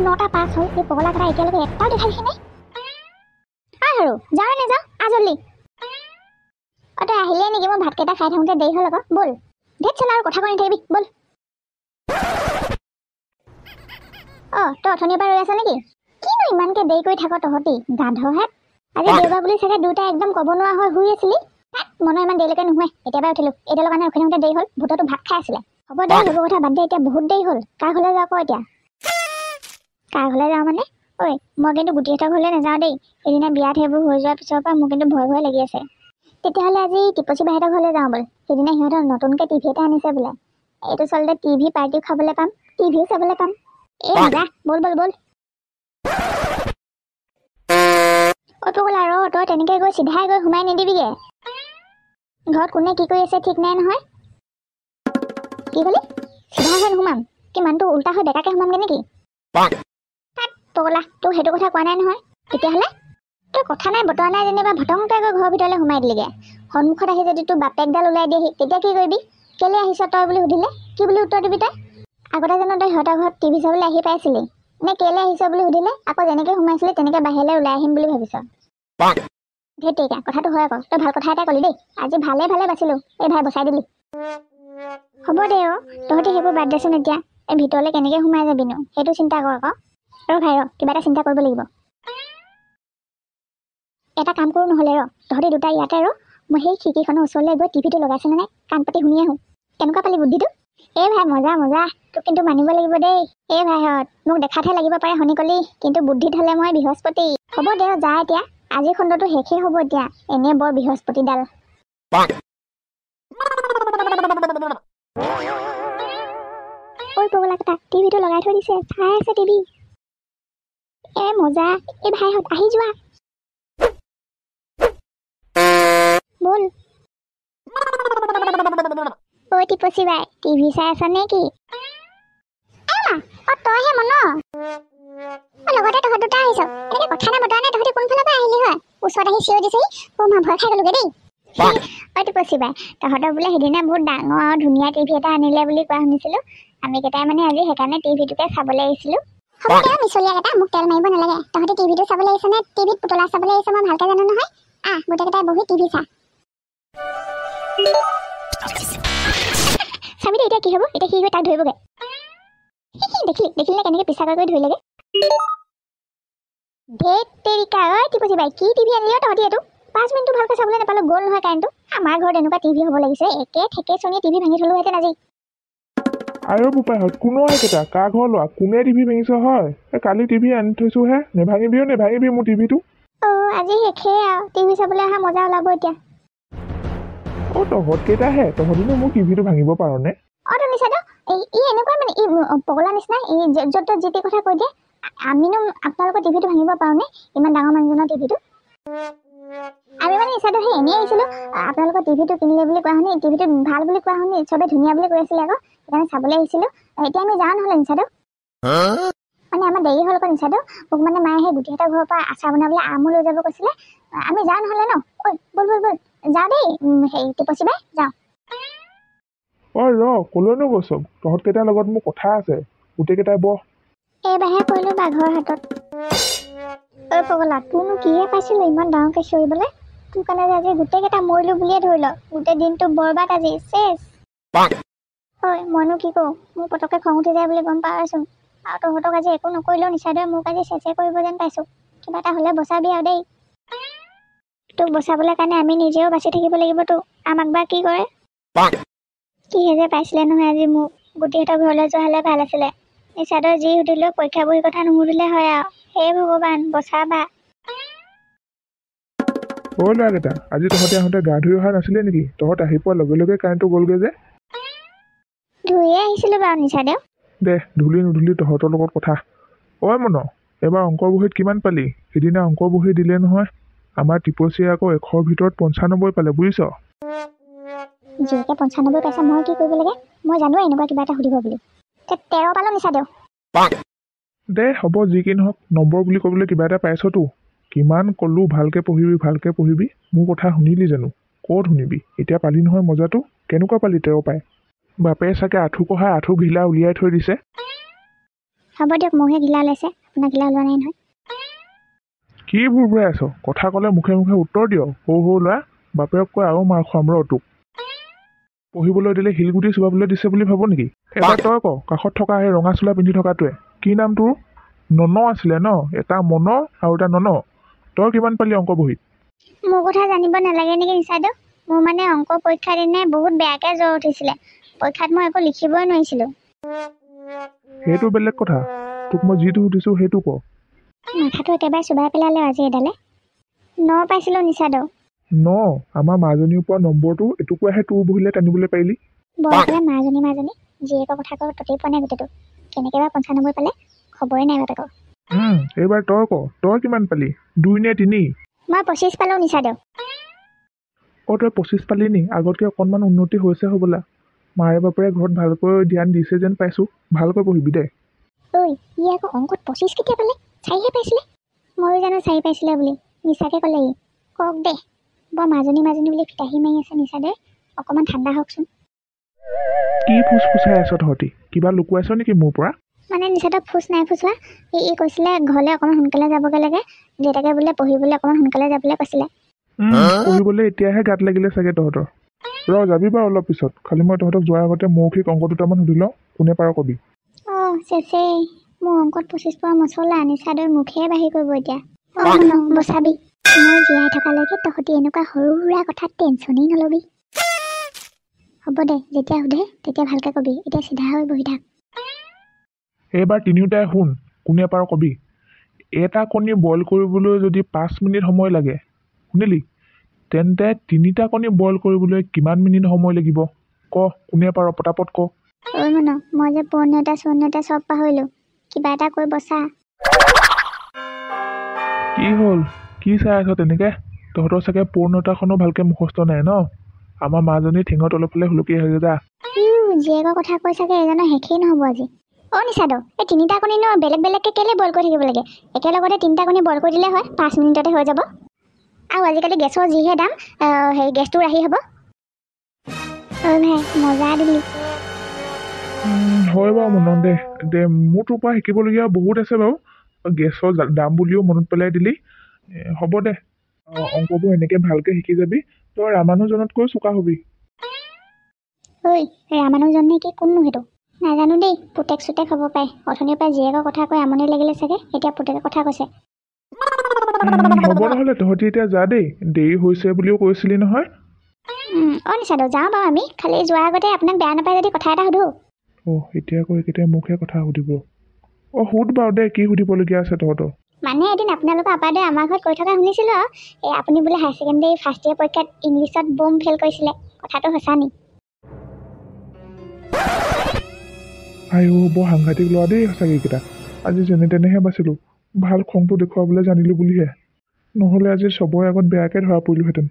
9টা 5 হ'ল এই পগলা কথা এতিয়ালৈকে এটাও দেখাইছে নাই আৰু যাও নে যাও আজলি অতে আহিলে নেকি মই ভাতকেইটা খাই থাকোঁতে দেৰি হ'ল আকৌ বল ধেত চলা আৰু কথা কৈ নাথাকিবি বল তই অথনিৰ পৰা ৰৈ আছ নেকি কিনো ইমানকে দেৰি কৰি থাক তহঁতি গাধহে আজি দেওবাৰ বুলি চাগে দুটা একদম ক'ব নোৱাৰা হৈ শুই আছিলি মনৰ ইমান দেৰিলৈকে নোহোৱাই এতিয়াবাৰ উঠিলো এতিয়ালৈ কাৰণে ৰখি থাকোঁতে দেৰি হ'ল ভূততো ভাত খাই আছিলে হ'ব দে সেইবোৰ কথা বাদ দে এতিয়া বহুত দেৰি হ'ল কাৰ ঘৰলৈ যাওঁ আকৌ এতিয়া কাৰ ঘৰলৈ যাওঁ মানে ঐ মই কিন্তু গুটিহঁতৰ ঘৰলৈ নাযাওঁ দেই সেইদিনা বিয়াত সেইবোৰ হৈ যোৱাৰ পিছৰ পৰা মোৰ কিন্তু ভয় লাগি আছে তেতিয়াহ'লে আজি টিপচি বাহিৰৰ ঘৰলৈ যাওঁ ব'ল সেইদিনা সিহঁতৰ নতুনকৈ টিভি এটা আনিছে বোলে এইটো চলতে টিভি পাৰ্টিও খাবলৈ পাম টিভিও চাবলৈ পাম এই নাযা বল বল বল পগলা ৰ তই তেনেকৈ গৈ চিধাই গৈ সোমাই নিদিবিগে ঘৰত কোনে কি কৰি আছে ঠিক নাই নহয় কি ক'লি চিধা হৈ নোসোমাম কি মানুহটো উল্টা হৈ বেকাকৈ সোমামগৈ নেকি পগলা তোক সেইটো কথা কোৱা নাই নহয় তেতিয়াহ'লে তোৰ কথা নাই বতৰা নাই যেনিবা ভটংকৈ গৈ ঘৰৰ ভিতৰলৈ সোমাই দিলিগে সন্মুখত আহি যদি তোৰ বাপেকডাল ওলাই দিয়েহি তেতিয়া কি কৰিবি কেলৈ আহিছ তই বুলি সুধিলে কি বুলি উত্তৰ দিবি তই আগতে জানো তই সিহঁতৰ ঘৰত টিভি চাবলৈ আহি পাইছিলি নে কেলৈ আহিছ বুলি সুধিলে আকৌ যেনেকৈ সোমাইছিলি তেনেকৈ বাহিৰলৈ ওলাই আহিম বুলি ভাবিছ ধেত তেৰিকা কথাটো হয় আকৌ তই ভাল কথা এটা ক'লি দেই আজি ভালে বাচিলোঁ এই ভাই বচাই দিলি হ'ব দে তহঁতি সেইবোৰ বাদ দেচোন এতিয়া এই ভিতৰলৈ কেনেকৈ সোমাই যাবিনো সেইটো চিন্তা কৰ আকৌ আৰু ভাই কিবা এটা চিন্তা কৰিব লাগিব এটা কাম কৰোঁ নহ'লে তহঁতি দুটা ইয়াতে মই সেই খিৰিকীখনৰ ওচৰলৈ গৈ টিভিটো লগাইছেনে নাই কাণ পাতি শুনি আহোঁ কেনেকুৱা পালি বুদ্ধিটো এই ভাই মজা তোক কিন্তু মানিব লাগিব দেই এই ভাইহঁত মোক দেখাতহে লাগিব পাৰে শনিকলি কিন্তু বুদ্ধিত হ'লে মই বৃহস্পতি হ'ব দে যা এতিয়া আজি খণ্ডটো শেষেই হ'ব এতিয়া এনে বৰ বৃহস্পতিডাল ঐ পগলা কেইটা টিভিটো লগাই থৈ দিছে চাই আছে টিভি মজা এই ভাইহঁত আহি যোৱা বল ঐ টিপচি বাই টিভি চাই আছ নে কি তইহে মন লগতে তহঁত দুটা আহিছ এনেকে কথা নাই বতৰা নাই তহঁতি কোনফালৰ পৰা আহিলি হয় ওচৰত আহি চিঞৰি দিছেহি মা ভয় খাই গ'লোগে দেই ঐ টিপচি বাই তহঁতৰ বোলে সেইদিনা বহুত ডাঙৰ আৰু ধুনীয়া টিভি এটা আনিলে বুলি কোৱা শুনিছিলোঁ আমি কেইটাই মানে আজি সেইকাৰণে টিভিটোকে চাবলৈ আহিছিলোঁ হ'ব দে মিছলীয়া কেইটা মোক তেল মাৰিব নালাগে তহঁতি টিভিটো চাবলৈ আহিছ নে টিভিত পুতলা চাবলৈ আহিছ মই ভালকৈ জানো নহয় গোটেইকেইটাই বহি টিভি চা চাবি দে এতিয়া কি হ'ব এতিয়া সি গৈ তাক ধৰিবগৈ দেখিলে কেনেকৈ পিছা কৰি ধৰিলেগে ধেত তেৰিকা টিপচি বাই কি টিভি আনিলি তহঁতি এইটো 5 মিনিটটো ভালকৈ চাবলৈ নাপালোঁ গ'ল নহয় কাৰেণ্টটো আমাৰ ঘৰত এনেকুৱা টিভি হ'ব লাগিছে একে ঠেকে চনি টিভি ভাঙি থলোহেঁতেন আজি আৰে বোপাইহঁত কোনো এইকেইটা কাৰ ঘৰ লোৱা কোনে টিভি ভাঙিছ হয় কালি টিভি আনি থৈছোহে নেভাঙিবি মোৰ টিভিটো আজি শেষেই আৰু টিভি চাবলৈ অহা মজা ওলাব এতিয়া তহঁতকেইটাহে তহঁতিনো মোৰ টিভিটো ভাঙিব পাৰনে তই নিচাদো ই এনেকুৱা মানে ই পগলা নিচিনা ই য'ত যি টি কথা কৈ দিয়ে আমিনো আপোনালোকৰ টিভিটো ভাঙিব পাৰোঁনে ইমান ডাঙৰ মানুহজনৰ টিভিটো আমি মানে নিচাদো সেই এনেই আহিছিলোঁ আপোনালোকৰ টিভিটো কিনিলে বুলি কোৱা শুনি টিভিটো ভাল বুলি কোৱা শুনি চবে ধুনীয়া বুলি কৈ আছিলে আকৌ সেইকাৰণে চাবলৈ আহিছিলোঁ এতিয়া আমি যাওঁ নহ'লে নিচাদো মানে আমাৰ দেৰি হ'ল আকৌ নিচাদো মোক মানে মায়ে সেই গুটিহঁতৰ ঘৰৰ পৰা আচাৰ বনাবলৈ আমো লৈ যাব কৈছিলে আমি যাওঁ নহ'লে ন বল যাওঁ দেই সেই টিপচি বাই যাওঁ কলৈনো গৈছ তহঁতকেইটাৰ লগত মোৰ কথা আছে গোটেইকেইটাই বহ এইবাৰহে কৰিলোঁ বাঘৰ হাতত পগলা তোৰনো কিহে পাইছিলোঁ ইমান ডাঙৰকৈ চিঞৰিবলৈ তোৰ কাৰণে আজি গোটেইকেইটা মৰিলোঁ বুলিয়ে ধৰি ল গোটেই দিনটো বৰবাদ আজি চেছ মইনো কি কৰোঁ মোৰ পটককৈ খং উঠি যায় বুলি গম পাওঁচোন আৰু তহঁতক আজি একো নকৰিলেও নিচাদৰে মোক আজি চেচে কৰিব যেন পাইছোঁ কিবা এটা হ'লে বচাবি আৰু দেই তোক বচাবলৈ কাৰণে আমি নিজেও বাচি থাকিব লাগিবতো আমাক বা কি কৰে কিহে যে পাইছিলে নহয় আজি মোক গোটেইহঁতৰ ঘৰলৈ যোৱা হ'লে ভাল আছিলে নিচাদৰ যি সুধিলেও পৰীক্ষা বহী কথা নুসুধিলে হয় আৰু হে ভগৱান বচাবা ল'ৰাকেইটা আজি তহঁতে আহোঁতে গা ধুই অহা নাছিলে নেকি তহঁত আহি পোৱাৰ লগে লগে কাৰেণ্টটো গ'লগৈ যে ধুইয়ে আহিছিলোঁ বাৰু নিচাদেও দে ধুলি নুধুলি তহঁতৰ লগত কথা মন এবাৰ অংকৰ বহীত কিমান পালি সিদিনা অংকৰ বহী দিলে নহয় আমাৰ টিপচীয়ে আকৌ 100ৰ ভিতৰত 95 পালে বুজিছ যিহেকে 95 পাইছে মই কি কৰিব লাগে মই জানোৱে এনেকুৱা কিবা এটা সুধিব বুলি 13 পালোঁ নিচাদেও দে হ'ব যি কি নহওক নম্বৰ বুলি ক'বলৈ কিবা এটা পাইছতো কিমান ক'লোঁ ভালকৈ পঢ়িবি মোৰ কথা শুনিলি জানো ক'ত শুনিবি এতিয়া পালি নহয় মজাটো কেনেকুৱা পালি 13 পাই বাপে চাগে আঁঠু কঢ়াই আঁঠু ঘিলা উলিয়াই থৈ দিছে হ'ব দিয়ক মোৰহে ঘিলা ওলাইছে আপোনাক গিলা ওলোৱা নাই নহয়। কি ভুৰভুৰাই আছ? কথা ক'লে মুখে মুখে উত্তৰ দিয়। সৰু সৰু ল'ৰা, বাপেৰক কৈ আৰু মাৰ খুৱাম ৰ তোক। পঢ়িবলৈ দিলে শিলগুটি চুবাবলৈ দিছে বুলি ভাব নেকি? এবাৰ তই ক, কাষত থকা সেই ৰঙা চোলা পিন্ধি থকাটোৱে কি নাম তোৰ? নন আছিলে ন? এটা মন আৰু এটা নন। তই কিমান পালি অংক বহীত? মোৰ কথা জানিব নালাগে নেকি নিচাইদেউ? মোৰ মানে অংক পৰীক্ষাৰ দিনে বহুত বেয়াকৈ জ্বৰ উঠিছিলে। পৰীক্ষাত মই একো লিখিবই নোৱাৰিছিলোঁ। সেইটো বেলেগ কথা। তোক মই যিটো সুধিছোঁ সেইটো ক। মাথাটো একেবাৰে চুবাই পেলালে আজি এডালে। 9 পাইছিলোঁ নিচাইদেউ। ন? আমাৰ মাজনীৰ পৰা নম্বৰটো এটুকুৰাহে তোৰ বহিলে টানিবলৈ পাৰিলি? বৰফালে মাজনী জীয়েকৰ কথা কৈ ততেই পোৱা নাই গোটেইটো। কেনেকৈ বা 95 পালে খবৰে নাই বাপেকৰ। এইবাৰ তই ক, তই কিমান পালি? 2 নে 3? মই 25 পালোঁ নিচাইদেউ। তই 25 পালি নি? আগতকৈ অকণমান উন্নতি হৈছে হ'বলা। মাৰে বাপেৰে ঘৰত ভালকৈ ধ্যান দিছে যেন পাইছোঁ। ভালকৈ পঢ়িবি দে। ঐ, ই আকৌ অংকত 25 কেতিয়া পালে? 4হে পাইছিলে। ময়ো জানো 4 পাইছিলে বুলি। মিছাকৈ ক'লে ই। কওক দে, বৰ মাজনী বুলি ফিতাহী মাৰি আছে নিচাইদেউ। অকণমান ঠাণ্ডা হওকচোন। কি ফুচফুচাই আছ তহঁতি? কিবা লুকুৱাইছ নেকি মোৰ পৰা? মানে নিচাইদেউ ফুচ নাই ফুচোৱা। ই কৈছিলে ঘৰলৈ অকণমান সোনকালে যাবগৈ লাগে। দেউতাকে বোলে পঢ়িবলৈ অকণমান সোনকালে যাবলৈ কৈছিলে। পঢ়িবলৈ এতিয়াহে গাত লাগিলে চাগে তহঁতৰ। যাবি বাৰু অলপ পিছত। খালি মই তহঁতক যোৱাৰ আগতে মৌখিক অংক দুটামান সুধি লওঁ। কোনে পাৰ কবি। চেচেই মোৰ অংকত 25 পৰা মছলা নিচাইদেউ মুখেই বাঢ়ি কৰিব এতিয়া। বচাবি। মই জীয়াই থকালৈকে তহঁতি এনেকুৱা সৰু সুৰা কথাত টেনশ্যনেই নল'বি। হ'ব দে, যেতিয়া সোধে তেতিয়া ভালকৈ কবি। এতিয়া চিধা হৈ বহি থাক। এইবাৰ তিনিওটাই শুন, কোনে পাৰ কবি। এটা কণী বইল কৰিবলৈ যদি 5 মিনিট সময় লাগে, শুনিলি? তেন্তে 3টা কণী বইল কৰিবলৈ কিমান মিনিট সময় লাগিব? ক, কোনে পাৰ পটাপট ক। মই যে পূৰ্ণতা চূৰ্ণতা চব পাহৰিলোঁ। কিবা এটা কৈ বচা। কি হ'ল? কি চাই আছ তেনেকৈ? তহঁতৰ চাগে পূৰ্ণতাখনো ভালকৈ মুখস্থ নাই ন? আমাৰ মাজনী ঠেঙত অলপফালে হুলুকি আহিছে যা। জীয়েকৰ কথা কৈ চাগে এজনৰ শেষেই নহ'ব আজি। নিচাইদেউ, এই 3টা কণীনো বেলেগ বেলেগকৈ কেলৈ বইল কৰি থাকিব লাগে? একেলগতে 3টা কণী বইল কৰি দিলে হয়, 5 মিনিটতে হৈ যাব। আৰু আজিকালি গেছৰ যিহে দাম, গেছটো ৰাহি হ'ব। ভাই মজা দিলি। হয় বাৰু মনত দে মোৰ তোৰ পৰা শিকিবলগীয়া বহুত আছে বাৰু। গেছৰ দাম বুলিও মনত পেলাই দিলি। হ'ব দে, অংকবোৰ এনেকৈ ভালকৈ শিকি যাবি। তই ৰামানুজনতকৈ চোকা হবি। ৰামানুজন নে কি? কোননো সেইটো? নাজানো দেই। পুতেক চুতেক হ'ব পাৰে। অথনিৰ পৰা জীয়েকৰ কথা কৈ আমনি লাগিলে চাগে, এতিয়া পুতেকৰ কথা কৈছে। হ'ব নহ'লে তহঁতি এতিয়া যা দেই, দেৰি হৈছে বুলিও কৈছিলি নহয়। নিচাইদেউ যাওঁ বাৰু আমি। খালি যোৱাৰ আগতে আপোনাক বেয়া নাপায় যদি কথা এটা সুধোঁ। এতিয়া আকৌ একেটাই মুখে কথা সুধিব। সুধ বাৰু দে, কি সুধিবলগীয়া আছে তহঁতৰ? মানে এদিন আপোনালোকৰ আপাদে আমাৰ ঘৰত কৈ থকা শুনিছিলোঁ আৰু আপুনি বোলে হায়াৰ ছেকেণ্ডেৰী ফাৰ্ষ্ট ইয়েৰ পৰীক্ষাত ইংলিছত বম ফেইল কৰিছিলে। কথাটো সঁচা নি? বৰ সাংঘাতিক ল'ৰা দেই সঁচাকৈ এইকেইটা। আজি যেনে তেনেহে বাচিলোঁ। ভাল খংটো দেখুৱাবলৈ জানিলোঁ বুলিহে। নহ'লে আজি চবৰে আগত বেয়াকৈ ধৰা পৰিলোহেঁতেন।